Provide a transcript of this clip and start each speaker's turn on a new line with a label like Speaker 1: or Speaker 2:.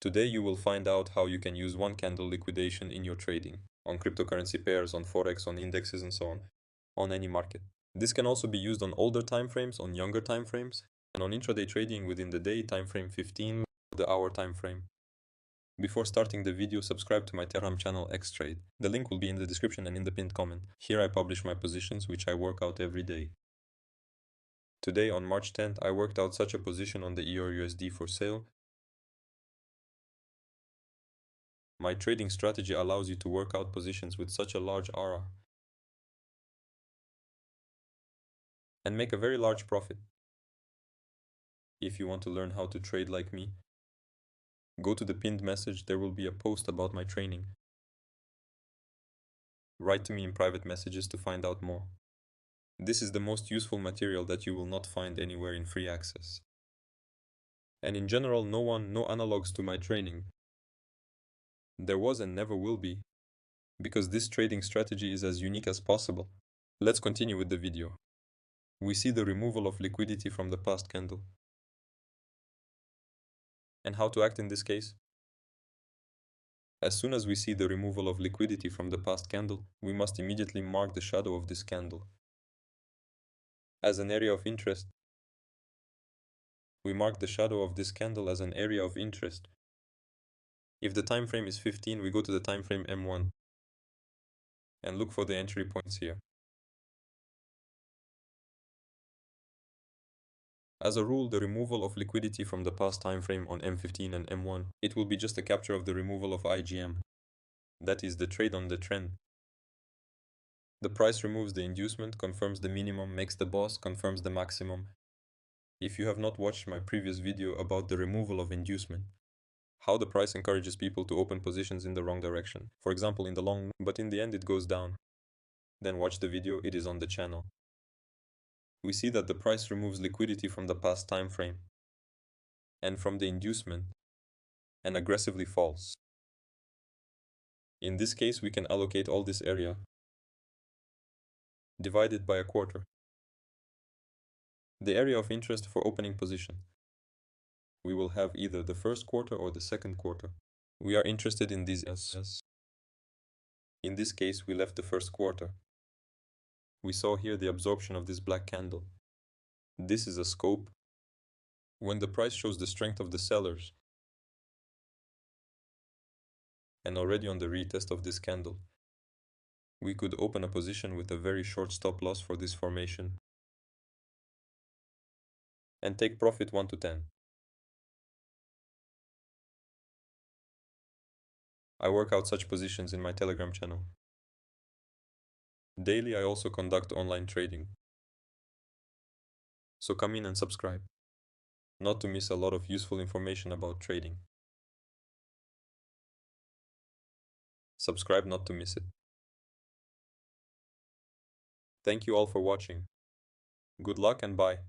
Speaker 1: Today you will find out how you can use one candle liquidation in your trading, on cryptocurrency pairs, on forex, on indexes and so on any market. This can also be used on older time frames, on younger time frames, and on intraday trading within the day time frame 15, the hour time frame. Before starting the video, subscribe to my Telegram channel Xtrade. The link will be in the description and in the pinned comment. Here I publish my positions which I work out every day. Today on March 10th, I worked out such a position on the EUR/USD for sale. My trading strategy allows you to work out positions with such a large ARA and make a very large profit. If you want to learn how to trade like me, go to the pinned message, there will be a post about my training. Write to me in private messages to find out more. This is the most useful material that you will not find anywhere in free access. And in general, no analogs to my training. There was and never will be, because this trading strategy is as unique as possible. Let's continue with the video. We see the removal of liquidity from the past candle. And how to act in this case? As soon as we see the removal of liquidity from the past candle, we must immediately mark the shadow of this candle as an area of interest. We mark the shadow of this candle as an area of interest. If the time frame is 15, we go to the time frame M1 and look for the entry points here. As a rule, the removal of liquidity from the past time frame on M15 and M1, it will be just a capture of the removal of IGM. That is the trade on the trend. The price removes the inducement, confirms the minimum, makes the boss, confirms the maximum. If you have not watched my previous video about the removal of inducement, how the price encourages people to open positions in the wrong direction, for example in the long, but in the end it goes down, then watch the video, it is on the channel. We see that the price removes liquidity from the past time frame and from the inducement and aggressively falls. In this case, we can allocate all this area divided by a quarter. The area of interest for opening position. We will have either the first quarter or the second quarter. We are interested in these areas. In this case, we left the first quarter. We saw here the absorption of this black candle. This is a scope when the price shows the strength of the sellers. And already on the retest of this candle, we could open a position with a very short stop loss for this formation and take profit 1 to 10. I work out such positions in my Telegram channel. Daily I also conduct online trading. So come in and subscribe, not to miss a lot of useful information about trading. Subscribe not to miss it. Thank you all for watching. Good luck and bye.